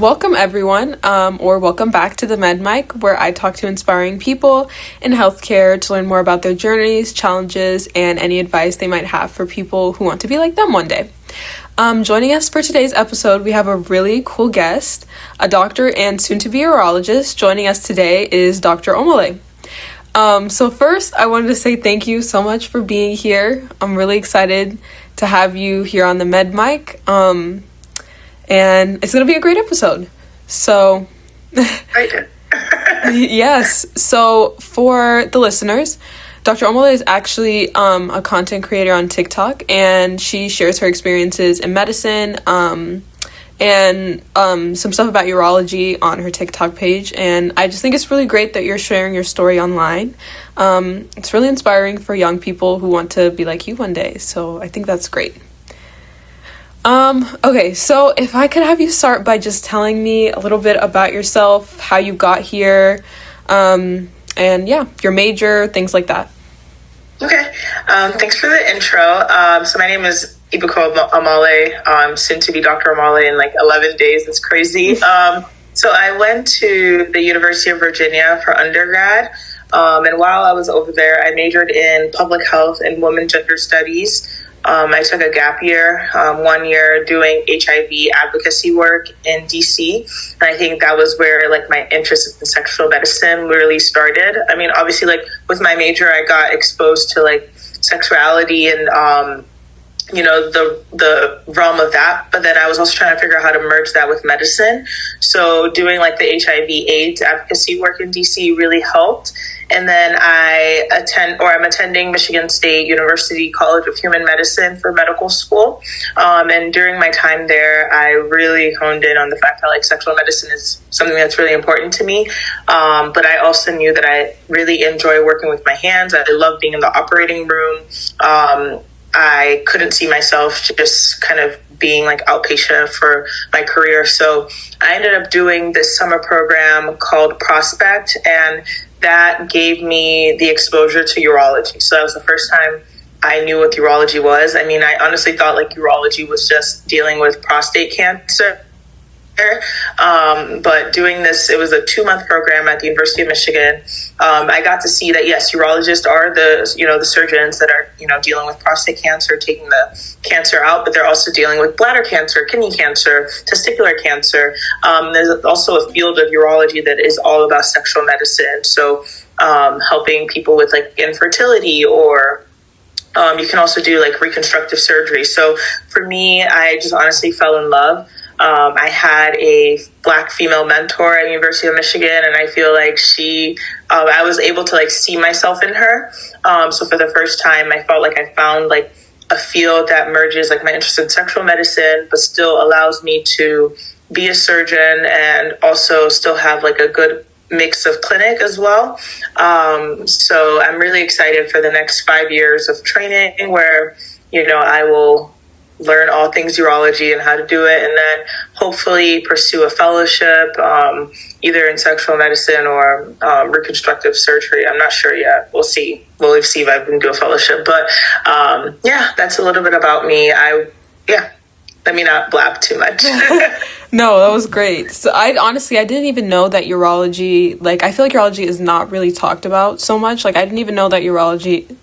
welcome everyone, or welcome back to the Med Mic, where I talk to inspiring people in healthcare to learn more about their journeys, challenges, and any advice they might have for people who want to be like them one day. Joining us for today's episode, we have a really cool guest, a doctor and soon-to-be urologist. Joining us today is Dr. Omole. So first, I wanted to say thank you so much for being here. I'm really excited to have you here on the Med Mic. And it's going to be a great episode. So, yes. So, for the listeners, Dr. Omole is actually a content creator on TikTok, and she shares her experiences in medicine and some stuff about urology on her TikTok page. And I just think it's really great that you're sharing your story online. It's really inspiring for young people who want to be like you one day. So, I think that's great. Okay, so if I could have you start by just telling me a little bit about yourself, how you got here, and yeah, your major, things like that. Okay, thanks for the intro. So my name is Omole, soon to be Dr. Omole in like 11 days. It's crazy. So I went to the University of Virginia for undergrad. And while I was over there, I majored in public health and women gender studies. I took a gap year, 1 year doing HIV advocacy work in DC. And I think that was where like my interest in sexual medicine really started. I mean, obviously like with my major, I got exposed to like sexuality and, the realm of that. But then I was also trying to figure out how to merge that with medicine. So doing like the HIV AIDS advocacy work in DC really helped. And then I'm attending Michigan State University College of Human Medicine for medical school. And during my time there, I really honed in on the fact that like sexual medicine is something that's really important to me. But I also knew that I really enjoy working with my hands. I love being in the operating room. I couldn't see myself just kind of being like outpatient for my career. So I ended up doing this summer program called Prospect, and that gave me the exposure to urology. So that was the first time I knew what urology was. I mean, I honestly thought like urology was just dealing with prostate cancer. But doing this, it was a 2-month program at the University of Michigan. I got to see that, yes, urologists are the surgeons that are, dealing with prostate cancer, taking the cancer out, but they're also dealing with bladder cancer, kidney cancer, testicular cancer. There's also a field of urology that is all about sexual medicine. So, helping people with like infertility, or you can also do like reconstructive surgery. So for me, I just honestly fell in love. I had a Black female mentor at the University of Michigan, and I feel like I was able to like see myself in her. So for the first time, I felt like I found like a field that merges like my interest in sexual medicine, but still allows me to be a surgeon and also still have like a good mix of clinic as well. So I'm really excited for the next 5 years of training where, I will learn all things urology and how to do it, and then hopefully pursue a fellowship, either in sexual medicine or reconstructive surgery. I'm not sure yet. We'll see. We'll see if I can do a fellowship. But that's a little bit about me. Let me not blab too much. No, that was great. So I didn't even know that urology, like I feel like urology is not really talked about so much. Like I didn't even know that urology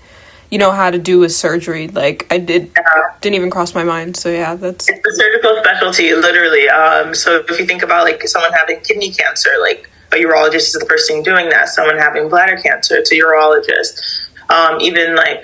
how to do with surgery. Like I didn't even cross my mind. So yeah, it's a surgical specialty, literally. So if you think about like someone having kidney cancer, like a urologist is the person doing that. Someone having bladder cancer, it's a urologist. Even like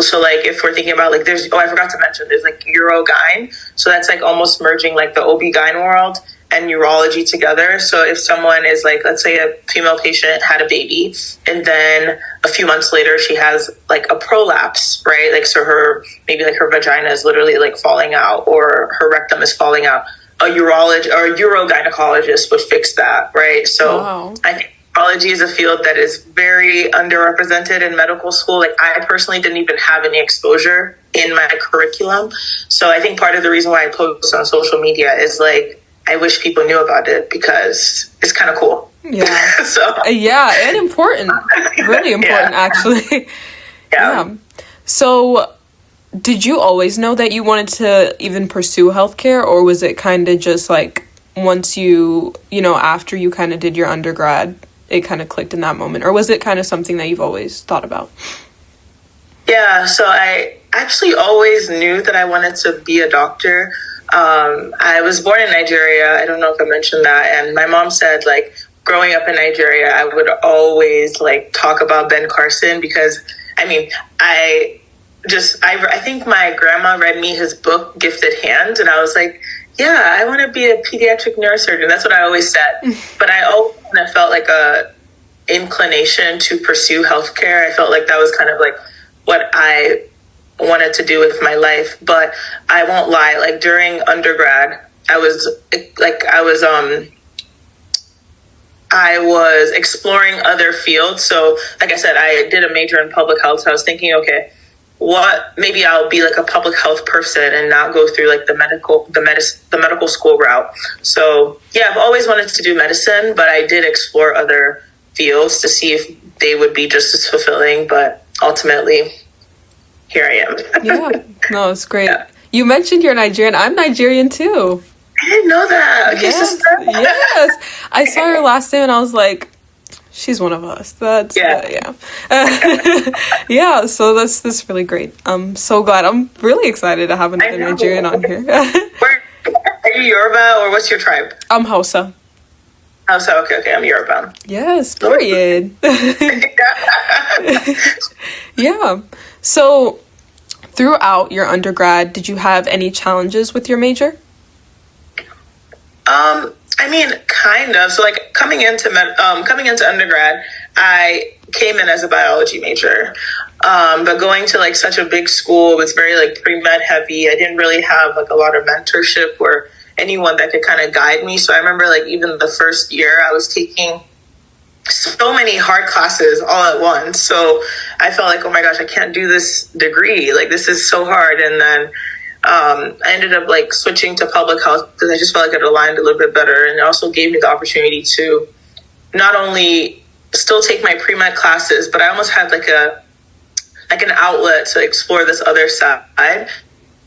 so like if we're thinking about like I forgot to mention there's like urogyn. So that's like almost merging like the OB-GYN world and urology together. So if someone is like, let's say a female patient had a baby and then a few months later she has like a prolapse, right? Like so her vagina is literally like falling out, or her rectum is falling out. A urologist or a urogynecologist would fix that, right? So wow. I think urology is a field that is very underrepresented in medical school. Like I personally didn't even have any exposure in my curriculum. So I think part of the reason why I post on social media is like, I wish people knew about it because it's kind of cool. Yeah. And important. Really important, actually. Yeah. So did you always know that you wanted to even pursue healthcare, or was it kind of just like once after you kind of did your undergrad, it kind of clicked in that moment? Or was it kind of something that you've always thought about? Yeah, so I actually always knew that I wanted to be a doctor. I was born in Nigeria. I don't know if I mentioned that. And my mom said, like, growing up in Nigeria, I would always, like, talk about Ben Carson because, I mean, I think my grandma read me his book, Gifted Hands, and I was like, yeah, I want to be a pediatric neurosurgeon. That's what I always said. But I always kind of felt like a inclination to pursue healthcare. I felt like that was kind of like what I wanted to do with my life. But I won't lie, like during undergrad, I was exploring other fields. So like I said, I did a major in public health. So I was thinking, okay, maybe I'll be like a public health person and not go through like the medical school route. So yeah, I've always wanted to do medicine, but I did explore other fields to see if they would be just as fulfilling. But ultimately, here I am. Yeah, no, it's great. Yeah. You mentioned you're Nigerian. I'm Nigerian too. I didn't know that. Okay, yes, sister. Yes. I saw her last name and I was like, she's one of us. That's yeah. Yeah, so that's really great. I'm so glad. I'm really excited to have another Nigerian on here. Are you Yoruba or what's your tribe? I'm Hausa. Hausa, okay, I'm Yoruba. Yes, period. Yeah. So throughout your undergrad, did you have any challenges with your major? I mean, kind of. So, like, coming into undergrad, I came in as a biology major. But going to, like, such a big school was very, like, pre-med heavy. I didn't really have, like, a lot of mentorship or anyone that could kind of guide me. So I remember, like, even the first year I was taking so many hard classes all at once. So I felt like, oh my gosh, I can't do this degree. Like, this is so hard. And then I ended up like switching to public health because I just felt like it aligned a little bit better. And it also gave me the opportunity to not only still take my pre-med classes, but I almost had like an outlet to explore this other side.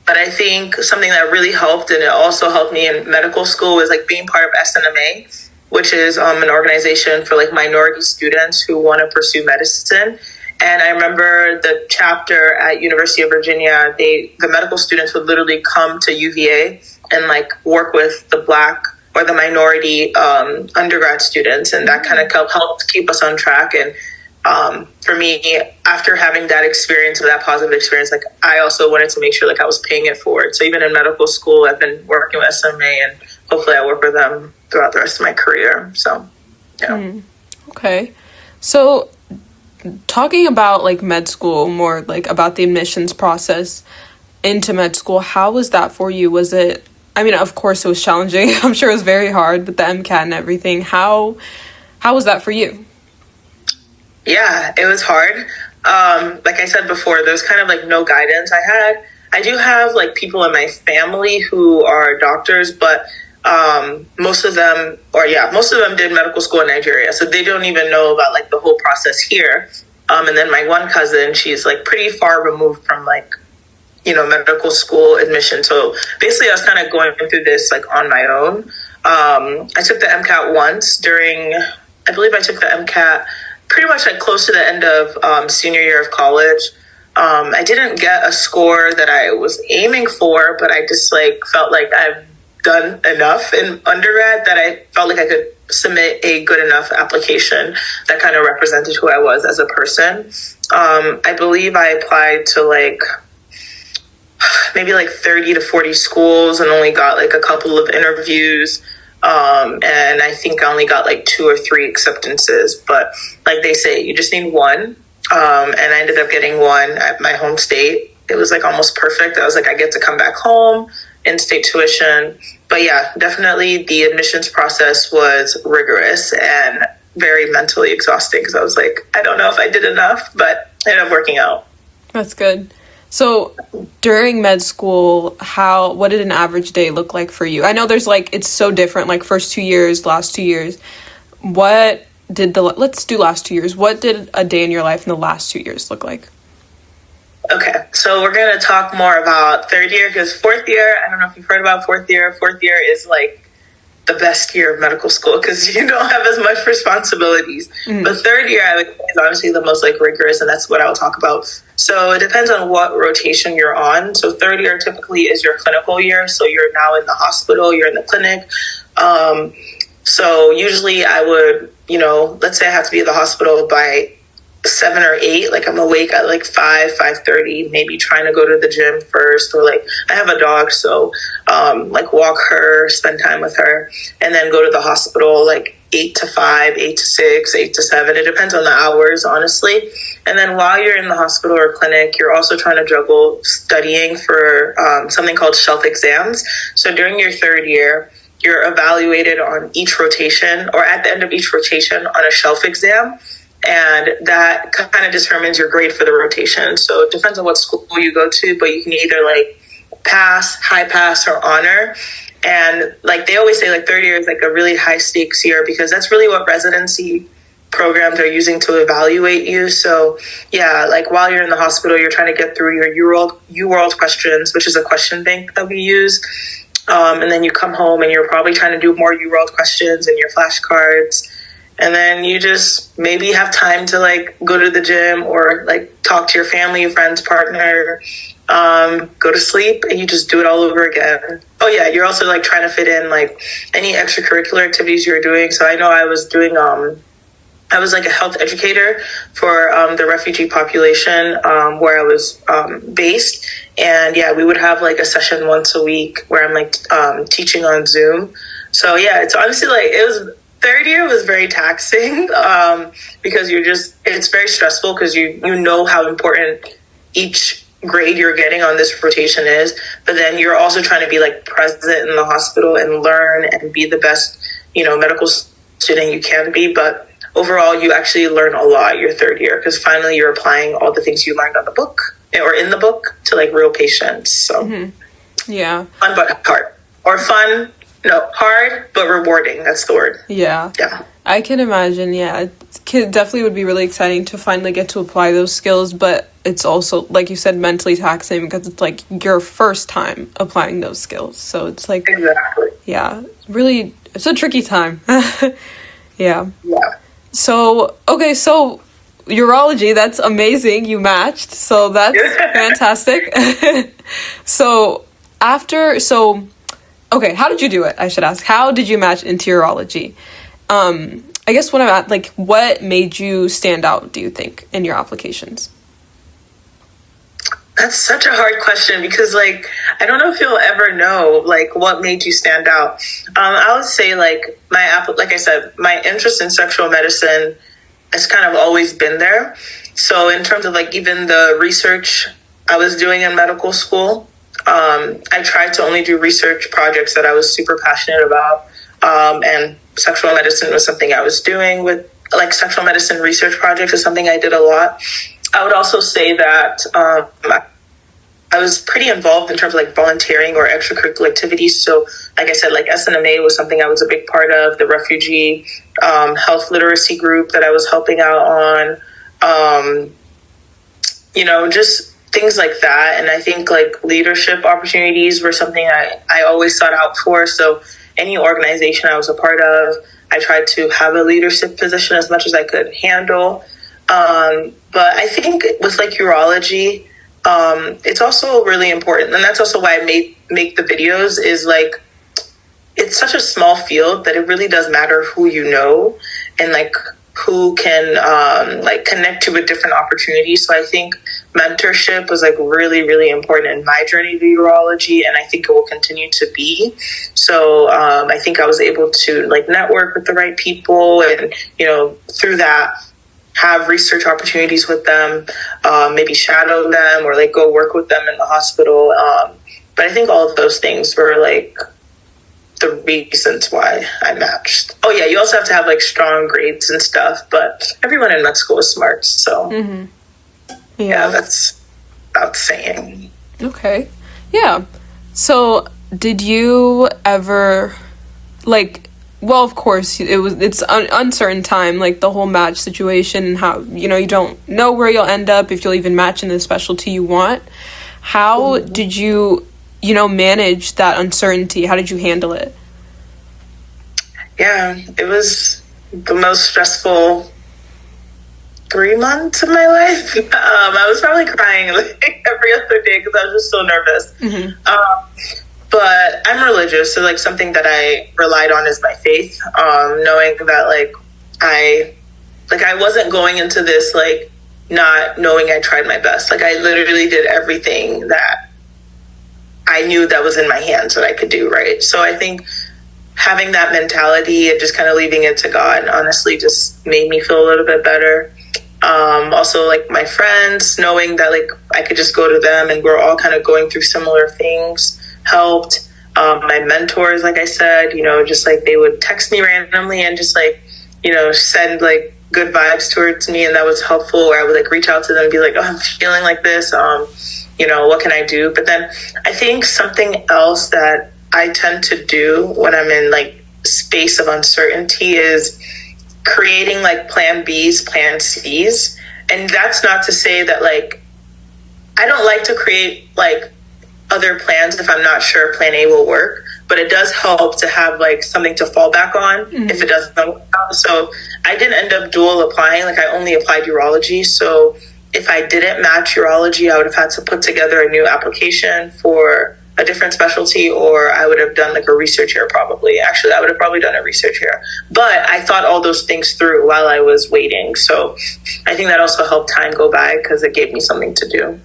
But I think something that really helped, and it also helped me in medical school, was like being part of SNMA, which is an organization for like minority students who want to pursue medicine. And I remember the chapter at University of Virginia, the medical students would literally come to UVA and like work with the Black or the minority undergrad students. And that kind of helped keep us on track. And for me, after having that experience, that positive experience, like I also wanted to make sure like I was paying it forward. So even in medical school, I've been working with SMA and hopefully I work with them throughout the rest of my career. So, yeah. Okay. So talking about like med school, more like about the admissions process into med school, how was that for you? Was it, I mean, of course it was challenging. I'm sure it was very hard with the MCAT and everything. How was that for you? Yeah, it was hard. Like I said before, there's kind of like no guidance. I do have like people in my family who are doctors, but most of them did medical school in Nigeria, so they don't even know about like the whole process here. And then my one cousin, she's like pretty far removed from like, medical school admission. So basically I was kind of going through this like on my own. I took the MCAT once I believe I took the MCAT pretty much like close to the end of senior year of college. I didn't get a score that I was aiming for, but I just like felt like I've done enough in undergrad that I felt like I could submit a good enough application that kind of represented who I was as a person. I believe I applied to like maybe like 30 to 40 schools and only got like a couple of interviews. And I think I only got like 2 or 3 acceptances, but like they say, you just need one. And I ended up getting one at my home state. It was like almost perfect. I was like, I get to come back home, in-state tuition. But yeah, definitely the admissions process was rigorous and very mentally exhausting because I was like, I don't know if I did enough, but it ended up working out. That's good. So during med school, what did an average day look like for you? I know there's like, it's so different, like first 2 years, last 2 years. Let's do last 2 years. What did a day in your life in the last 2 years look like? Okay, so we're going to talk more about third year because fourth year, I don't know if you've heard about fourth year. Fourth year is like the best year of medical school because you don't have as much responsibilities. But third year, I would say, is obviously the most like rigorous, and that's what I'll talk about. So it depends on what rotation you're on. So third year typically is your clinical year. So you're now in the hospital, you're in the clinic. So usually I would, let's say I have to be at the hospital by 7 or 8, like I'm awake at like 5:30, maybe trying to go to the gym first, or like I have a dog, so like walk her, spend time with her, and then go to the hospital like 8 to 5, 8 to 6, 8 to 7. It depends on the hours, honestly. And then while you're in the hospital or clinic, you're also trying to juggle studying for something called shelf exams. So during your third year, you're evaluated on each rotation, or at the end of each rotation on a shelf exam. And that kind of determines your grade for the rotation. So it depends on what school you go to, but you can either like pass, high pass, or honor. And like they always say, like third year is like a really high stakes year because that's really what residency programs are using to evaluate you. So yeah, like while you're in the hospital, you're trying to get through your UWorld questions, which is a question bank that we use. And then you come home and you're probably trying to do more UWorld questions and your flashcards. And then you just maybe have time to like go to the gym or like talk to your family, friends, partner, go to sleep, and you just do it all over again. Oh yeah, you're also like trying to fit in like any extracurricular activities you're doing. So I know I was doing I was like a health educator for the refugee population where I was based. And yeah, we would have like a session once a week where I'm like teaching on Zoom. So yeah, it's honestly like third year was very taxing because it's very stressful because you know how important each grade you're getting on this rotation is, but then you're also trying to be like present in the hospital and learn and be the best, medical student you can be. But overall, you actually learn a lot your third year because finally you're applying all the things you learned on the book or in the book to like real patients. So yeah, fun but hard, or fun. No, hard, but rewarding. That's the word. Yeah. Yeah. I can imagine, yeah. It definitely would be really exciting to finally get to apply those skills, but it's also, like you said, mentally taxing because it's like your first time applying those skills. So it's like... Exactly. Yeah. Really, it's a tricky time. Yeah. Yeah. So, okay, so urology, that's amazing. You matched. So that's fantastic. Okay, how did you do it? I should ask. How did you match into urology? I guess when I'm at, like, what made you stand out, do you think, in your applications? That's such a hard question because, like, I don't know if you'll ever know, like, what made you stand out. I would say, like, like I said, my interest in sexual medicine has kind of always been there. So in terms of, like, even the research I was doing in medical school, I tried to only do research projects that I was super passionate about. And sexual medicine was something I was doing with, like, sexual medicine research projects is something I did a lot. I would also say that I was pretty involved in terms of like volunteering or extracurricular activities. So like I said, like SNMA was something I was a big part of, the refugee health literacy group that I was helping out on, just things like that. And I think like leadership opportunities were something I always sought out for. So any organization I was a part of, I tried to have a leadership position as much as I could handle. But I think with like urology, it's also really important. And that's also why I make the videos is like, it's such a small field that it really does matter who you know and like who can like connect you with different opportunities. So I think mentorship was like really, really important in my journey to urology, and I think it will continue to be. So I think I was able to like network with the right people and, through that have research opportunities with them, maybe shadow them or like go work with them in the hospital. But I think all of those things were like the reasons why I matched. Oh yeah, you also have to have like strong grades and stuff, but everyone in med school is smart, so yeah, that's about saying. Okay. Yeah. So did you ever well, of course, it's an uncertain time, like the whole match situation and how, you don't know where you'll end up, if you'll even match in the specialty you want. How did you, manage that uncertainty? How did you handle it? yeah, it was the most stressful 3 months of my life. I was probably crying like every other day because I was just so nervous. But I'm religious, so like something that I relied on is my faith. Knowing that I wasn't going into this like not knowing I tried my best. Like I literally did everything that I knew that was in my hands that I could do, right? So I think having that mentality and just kind of leaving it to God honestly just made me feel a little bit better. Also like my friends, knowing that like I could just go to them and we're all kind of going through similar things helped. My mentors, like I said, you know, just like they would text me randomly and just like, you know, send like good vibes towards me, and that was helpful. Or I would like reach out to them and be like, oh, I'm feeling like this, you know, what can I do? But then I think something else that I tend to do when I'm in like space of uncertainty is creating like plan B's, plan C's. And that's not to say that like I don't like to create like other plans if I'm not sure plan A will work, but it does help to have like something to fall back on if it doesn't work out. So I didn't end up dual applying. Like I only applied urology. So if I didn't match urology, I would have had to put together a new application for a different specialty, or I would have done like a research year probably. Actually, I would have probably done a research year. But I thought all those things through while I was waiting. So I think that also helped time go by because it gave me something to do.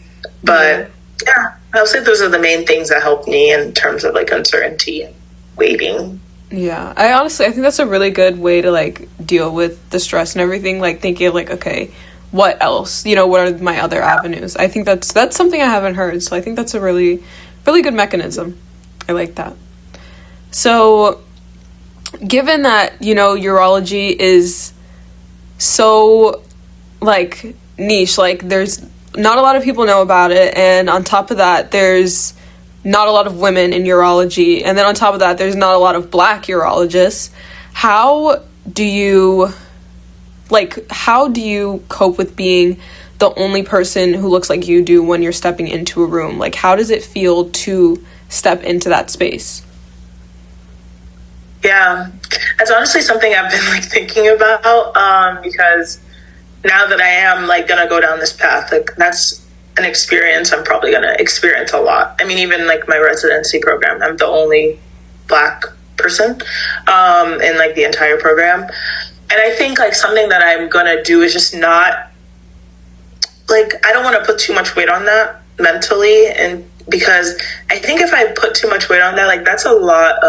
But yeah, I would say those are the main things that helped me in terms of like uncertainty and waiting. Yeah, I think that's a really good way to like deal with the stress and everything, like thinking of like, okay, what else, you know, what are my other avenues? I think that's something I haven't heard, so I think that's a really good mechanism. I like that. So given that, you know, urology is so like niche, like there's not a lot of people know about it, and on top of that there's not a lot of women in urology, and then on top of that there's not a lot of Black urologists. How do you cope with being the only person who looks like you do when you're stepping into a room? Like, how does it feel to step into that space? Yeah, that's honestly something I've been like thinking about, because now that I am like gonna go down this path, like that's an experience I'm probably gonna experience a lot. I mean, even like my residency program, I'm the only Black person in like the entire program. And I think like something that I'm gonna do is just not like, I don't want to put too much weight on that mentally, and because I think if I put too much weight on that, like that's a lot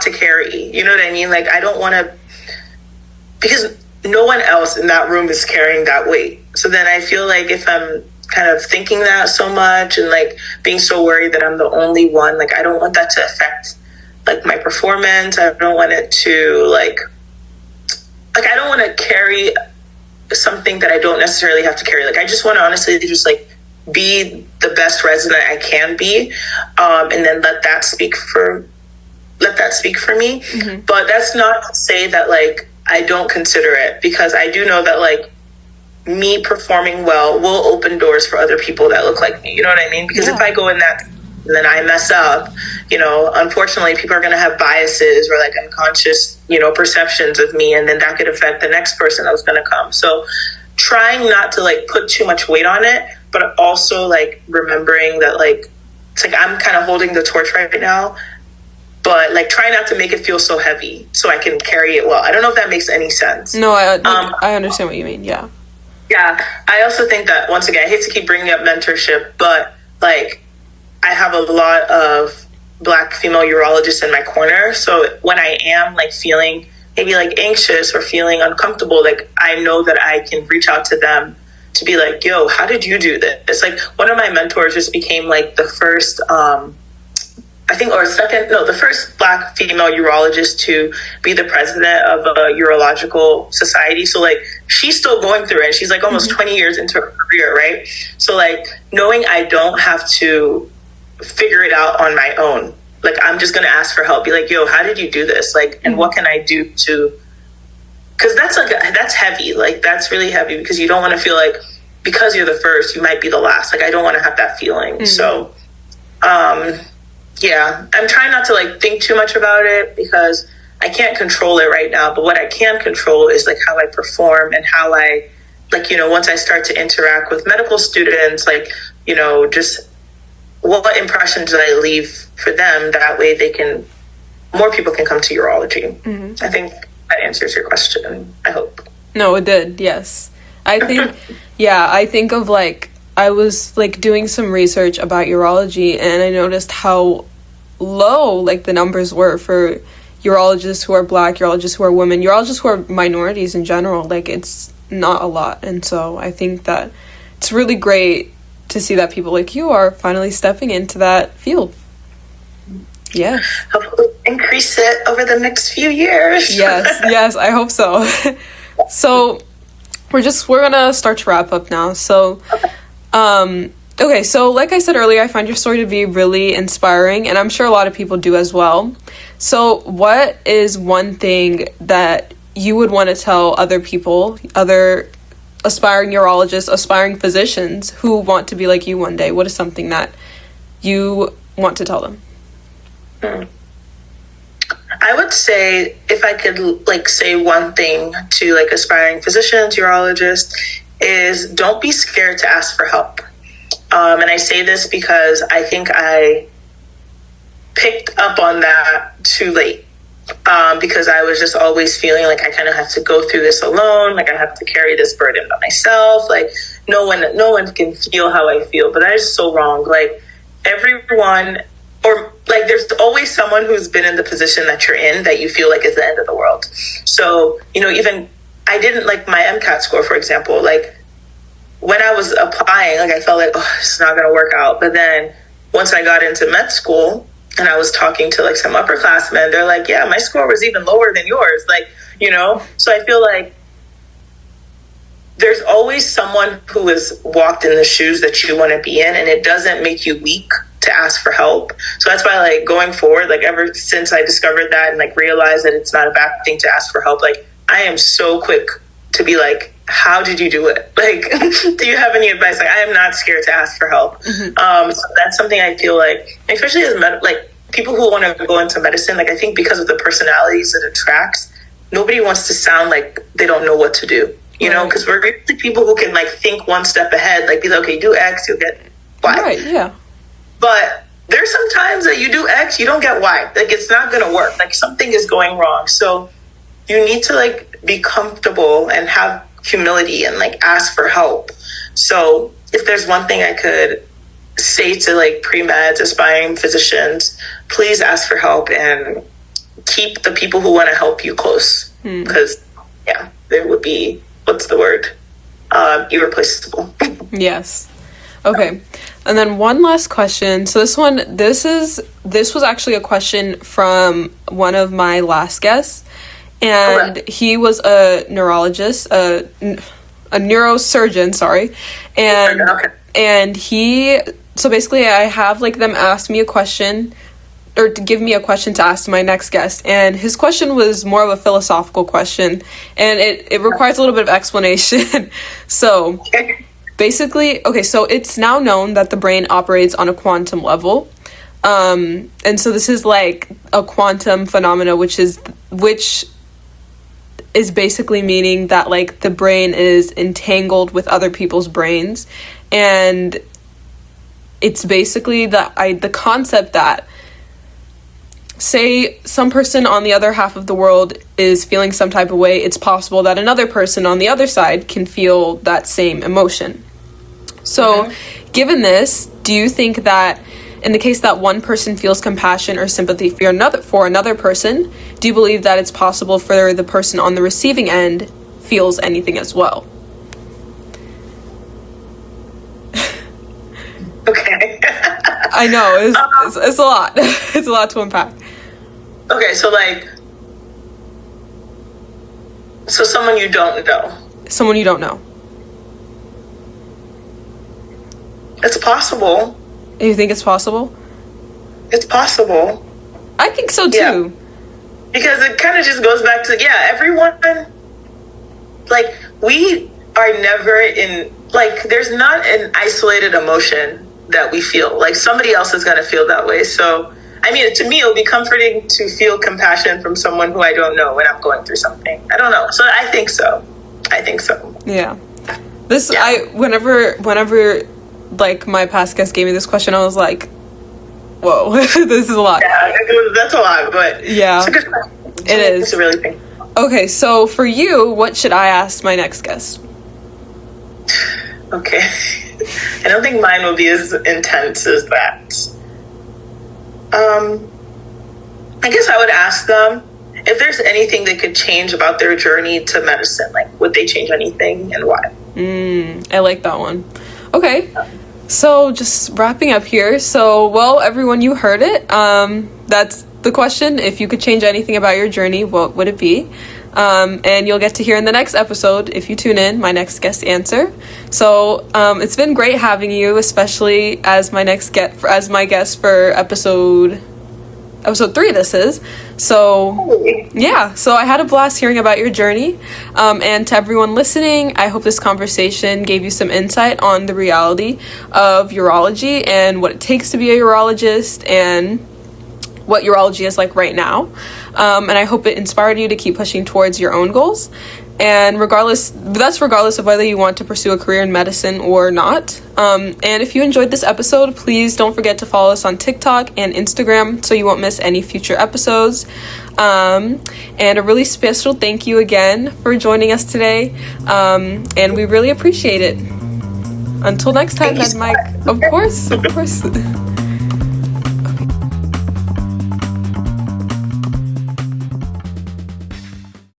to carry. You know what I mean? Like I don't want to, because no one else in that room is carrying that weight. So then I feel like if I'm kind of thinking that so much and like being so worried that I'm the only one, like I don't want that to affect like my performance. I don't want it to like I don't want to carry something that I don't necessarily have to carry. Like I just want to honestly just like be the best resident I can be, and then let that speak for me. But that's not to say that like I don't consider it, because I do know that like me performing well will open doors for other people that look like me. You know what I mean? Because if I go in that and then I mess up, you know, unfortunately people are going to have biases or like unconscious, you know, perceptions of me, and then that could affect the next person that's going to come. So trying not to like put too much weight on it, but also like remembering that like it's like I'm kind of holding the torch right now, but like try not to make it feel so heavy so I can carry it well. I don't know if that makes any sense. No, I understand what you mean. Yeah. I also think that, once again, I hate to keep bringing up mentorship, but like I have a lot of Black female urologists in my corner. So when I am like feeling maybe like anxious or feeling uncomfortable, like I know that I can reach out to them to be like, yo, how did you do this? It's like one of my mentors just became like the first, the first Black female urologist to be the president of a urological society. So like she's still going through it. She's like almost 20 years into her career, right? So like knowing I don't have to figure it out on my own. Like I'm just gonna ask for help. Be like, yo, how did you do this? Like, and what can I do to? Because that's heavy. Like that's really heavy, because you don't want to feel like because you're the first, you might be the last. Like I don't want to have that feeling. So, yeah, I'm trying not to like think too much about it because I can't control it right now. But what I can control is like how I perform and how I, like, once I start to interact with medical students, like, just what impressions did I leave for them? That way more people can come to urology. Mm-hmm. I think that answers your question, I hope. No, it did, yes. I think, I think of like, I was like doing some research about urology and I noticed how low like the numbers were for urologists who are Black, urologists who are women, urologists who are minorities in general. Like, it's not a lot. And so I think that it's really great to see that people like you are finally stepping into that field. Yeah. Hopefully increase it over the next few years. Yes, I hope so. So we're gonna start to wrap up now. So okay, so like I said earlier, I find your story to be really inspiring, and I'm sure a lot of people do as well. So what is one thing that you would want to tell other people, other aspiring urologists, aspiring physicians who want to be like you one day? What is something that you want to tell them? I would say, if I could like say one thing to like aspiring physicians, urologists, is don't be scared to ask for help. And I say this because I think I picked up on that too late. Because I was just always feeling like I kind of have to go through this alone, like I have to carry this burden by myself. Like no one can feel how I feel, but that is so wrong. Like everyone, or like there's always someone who's been in the position that you're in that you feel like is the end of the world. So, even I didn't like my MCAT score, for example, like when I was applying, like I felt like, oh, it's not going to work out. But then once I got into med school, and I was talking to like some upperclassmen, they're like, yeah, my score was even lower than yours. Like, so I feel like there's always someone who has walked in the shoes that you want to be in, and it doesn't make you weak to ask for help. So that's why, like, going forward, like ever since I discovered that and like realized that it's not a bad thing to ask for help, like I am so quick to be like, how did you do it? Like, do you have any advice? Like, I am not scared to ask for help. Mm-hmm. So that's something I feel like, especially as like people who want to go into medicine, like I think because of the personalities it attracts, nobody wants to sound like they don't know what to do, because we're really people who can like think one step ahead, like be like, okay, do X, you'll get Y. Right, yeah. But there's some times that you do X, you don't get Y. Like, it's not going to work. Like, something is going wrong. So you need to like be comfortable and have humility and like ask for help. So if there's one thing I could say to like pre-meds, aspiring physicians, please ask for help and keep the people who want to help you close. Because they would be, what's the word? Irreplaceable. Yes. Okay. And then one last question. So this was actually a question from one of my last guests. And he was a neurologist, a neurosurgeon, sorry. And so basically I have like them ask me a question, or to give me a question to ask to my next guest. And his question was more of a philosophical question, and it requires a little bit of explanation. So basically, okay, so it's now known that the brain operates on a quantum level. And so this is like a quantum phenomena, which is basically meaning that like the brain is entangled with other people's brains. And it's basically the concept that, say some person on the other half of the world is feeling some type of way, it's possible that another person on the other side can feel that same emotion. So given this, do you think that in the case that one person feels compassion or sympathy for another person, do you believe that it's possible for the person on the receiving end feels anything as well? Okay. I know, it's a lot. It's a lot to unpack. Okay, so someone you don't know. Someone you don't know. It's possible. You think it's possible? It's possible. I think so too. Yeah. Because it kind of just goes back to, everyone, like, we are never in, like, there's not an isolated emotion that we feel. Like, somebody else is going to feel that way. So I mean, to me, it'll be comforting to feel compassion from someone who I don't know when I'm going through something. I don't know. So I think so. Yeah. Whenever like my past guest gave me this question, I was like, whoa, this is a lot. Yeah, that's a lot, but yeah, it's a good question. It is. It's a really thing. Okay, so for you, what should I ask my next guest? Okay. I don't think mine will be as intense as that. I guess I would ask them if there's anything they could change about their journey to medicine. Like, would they change anything and why? I like that one. Okay. So just wrapping up here. So, well, everyone, you heard it. That's the question. If you could change anything about your journey, what would it be? And you'll get to hear in the next episode, if you tune in, my next guest answer. So it's been great having you, especially as my guest for episode 3 this is. So yeah, so I had a blast hearing about your journey. And to everyone listening, I hope this conversation gave you some insight on the reality of urology and what it takes to be a urologist and what urology is like right now. And I hope it inspired you to keep pushing towards your own goals. And regardless of whether you want to pursue a career in medicine or not. And if you enjoyed this episode, please don't forget to follow us on TikTok and Instagram so you won't miss any future episodes. And a really special thank you again for joining us today. And we really appreciate it. Until next time, Mike. Of course.